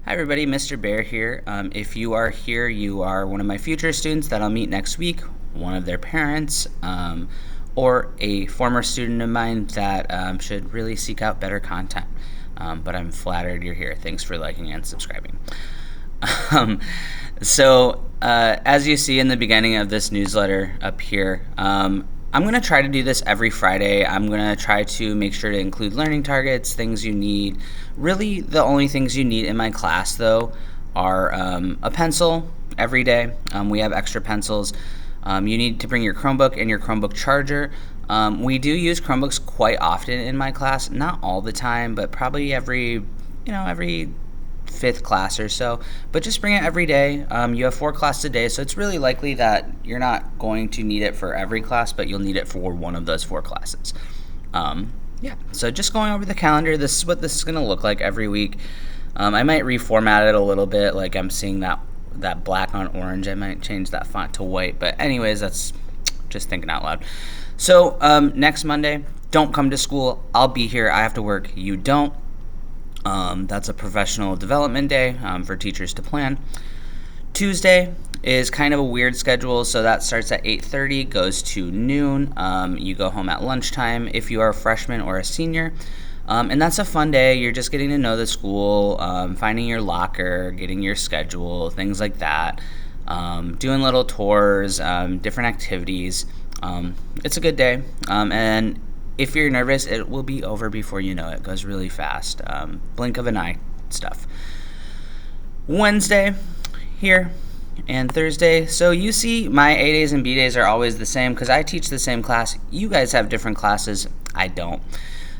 Hi everybody, Mr. Bear here. If you are here, you are one of my future students that I'll meet next week, one of their parents, or a former student of mine that should really seek out better content. But I'm flattered you're here. Thanks for liking and subscribing. Um, as you see in the beginning of this newsletter up here, I'm going to try to do this every Friday. I'm going to try to make sure to include learning targets, things you need. Really, the only things you need in my class, though, are a pencil every day. We have extra pencils. You need to bring your Chromebook and your Chromebook charger. We do use Chromebooks quite often in my class, not all the time, but probably every fifth class or so, but just bring it every day. You have 4 classes a day, so it's really likely that you're not going to need it for every class, but you'll need it for one of those 4 classes. So just going over the calendar, this is what this is going to look like every week. I might reformat it a little bit, like I'm seeing that black on orange. I might change that font to white, but anyways, that's just thinking out loud. So next Monday, don't come to school. I'll be here. I have to work. You don't. That's a professional development day for teachers to plan. Tuesday is kind of a weird schedule, so that starts at 8:30, goes to noon. You go home at lunchtime if you are a freshman or a senior. And that's a fun day. You're just getting to know the school, finding your locker, getting your schedule, things like that, doing little tours, different activities. It's a good day. And if you're nervous, it will be over before you know it. It goes really fast. Blink of an eye stuff. Wednesday here and Thursday. So you see my A days and B days are always the same because I teach the same class. You guys have different classes. I don't.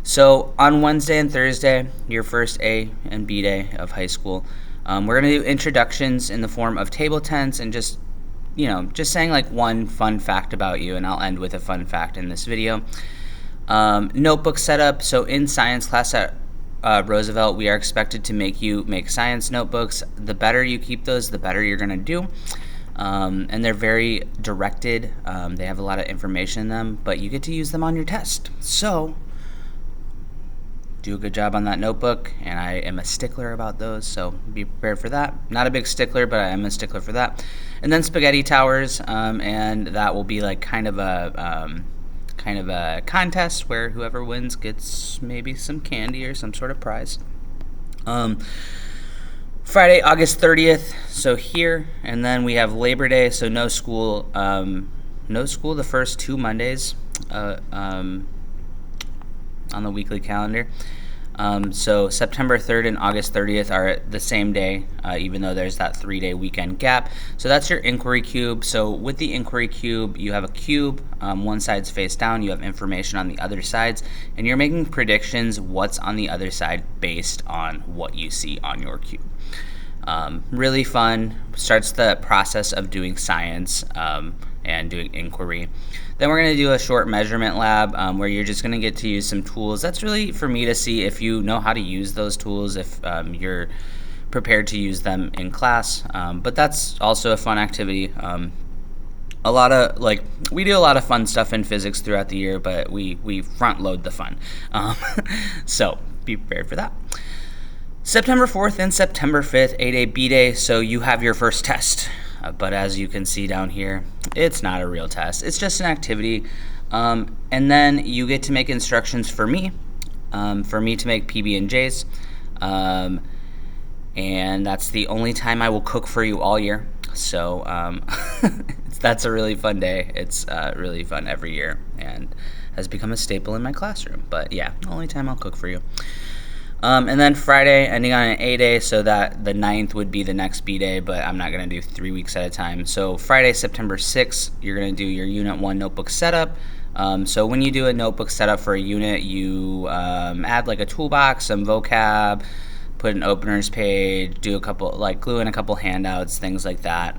So on Wednesday and Thursday, your first A and B day of high school, we're going to do introductions in the form of table tents and just saying like one fun fact about you, and I'll end with a fun fact in this video. Notebook setup. So in science class at Roosevelt, we are expected to make you make science notebooks. The better you keep those, the better you're going to do. And they're very directed. They have a lot of information in them, but you get to use them on your test. So do a good job on that notebook, and I am a stickler about those, so be prepared for that. Not a big stickler, but I am a stickler for that. And then spaghetti towers, and that will be like kind of a contest where whoever wins gets maybe some candy or some sort of prize. Friday, August 30th, so here, and then we have Labor Day, so no school the first 2 Mondays on the weekly calendar. So September 3rd and August 30th are the same day, even though there's that 3-day weekend gap. So that's your inquiry cube. So with the inquiry cube, you have a cube. One side's face down. You have information on the other sides, and you're making predictions what's on the other side based on what you see on your cube. Really fun. Starts the process of doing science and doing inquiry. Then we're going to do a short measurement lab where you're just going to get to use some tools. That's really for me to see if you know how to use those tools, if you're prepared to use them in class. But that's also a fun activity. We do a lot of fun stuff in physics throughout the year, but we front load the fun. So be prepared for that. September 4th and September 5th, 8A B Day, so you have your first test. But as you can see down here, it's not a real test. It's just an activity. And then you get to make instructions for me to make PB&Js. And that's the only time I will cook for you all year. So that's a really fun day. It's really fun every year and has become a staple in my classroom. But yeah, only time I'll cook for you. And then Friday, ending on an A day, so that the 9th would be the next B day, but I'm not going to do 3 weeks at a time. So Friday, September 6th, you're going to do your Unit 1 notebook setup. So when you do a notebook setup for a unit, you add like a toolbox, some vocab, put an openers page, do a couple, like glue in a couple handouts, things like that.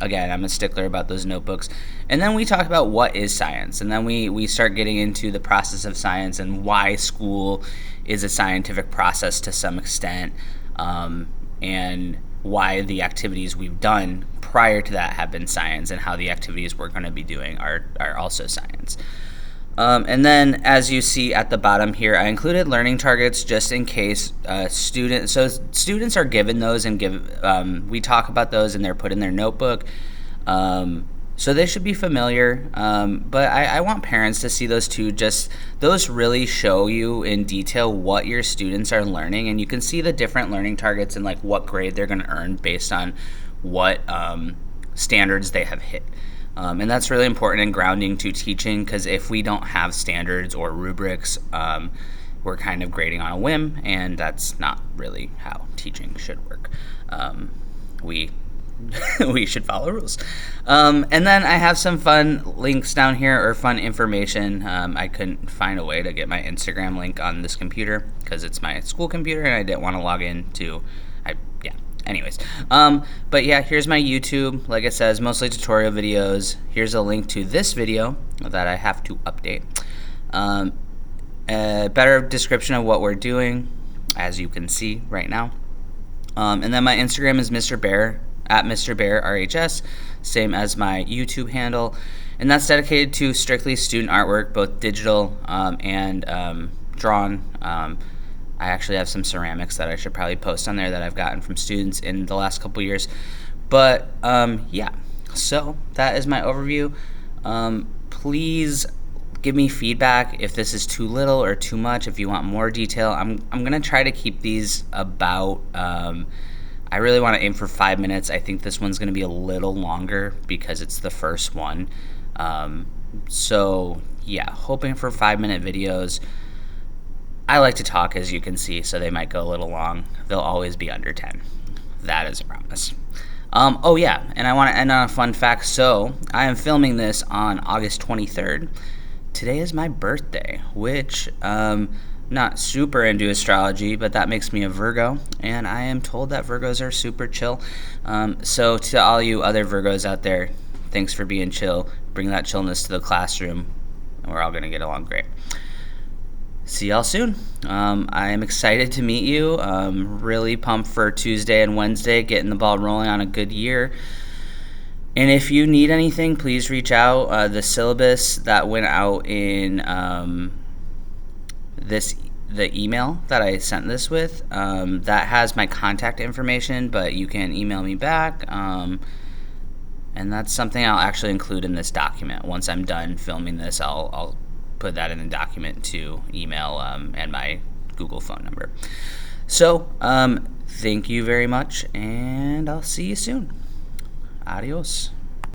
Again, I'm a stickler about those notebooks. And then we talk about what is science. And then we start getting into the process of science and why school is a scientific process to some extent, and why the activities we've done prior to that have been science and how the activities we're going to be doing are also science. And then, as you see at the bottom here, I included learning targets just in case students. So students are given those and we talk about those and they're put in their notebook. So they should be familiar. But I want parents to see those too. Just those really show you in detail what your students are learning, and you can see the different learning targets and like what grade they're going to earn based on what standards they have hit. And that's really important and grounding to teaching, because if we don't have standards or rubrics, we're kind of grading on a whim, and that's not really how teaching should work. We we should follow rules. And then I have some fun links down here, or fun information. I couldn't find a way to get my Instagram link on this computer because it's my school computer and I didn't want to log in to, anyways. But yeah, here's my YouTube. Like it says, mostly tutorial videos. Here's a link to this video that I have to update. A better description of what we're doing, as you can see right now. And then my Instagram is Mr. Bear, at Mr. Bear RHS, same as my YouTube handle. And that's dedicated to strictly student artwork, both digital and drawn. I actually have some ceramics that I should probably post on there that I've gotten from students in the last couple years. But yeah, so that is my overview. Please give me feedback if this is too little or too much, if you want more detail. I'm going to try to keep these about, I really want to aim for 5 minutes. I think this one's going to be a little longer because it's the first one. So yeah, hoping for 5-minute videos. I like to talk, as you can see, so they might go a little long. They'll always be under 10. That is a promise. Oh yeah, and I want to end on a fun fact. So I am filming this on August 23rd. Today is my birthday, which not super into astrology, but that makes me a Virgo, and I am told that Virgos are super chill. So to all you other Virgos out there, thanks for being chill. Bring that chillness to the classroom, and we're all going to get along great. See y'all soon. I am excited to meet you. Really pumped for Tuesday and Wednesday, getting the ball rolling on a good year. And if you need anything, please reach out. The syllabus that went out in the email that I sent this with, that has my contact information, but you can email me back. And that's something I'll actually include in this document. Once I'm done filming this, I'll put that in the document to email and my Google phone number. So thank you very much, and I'll see you soon. Adios.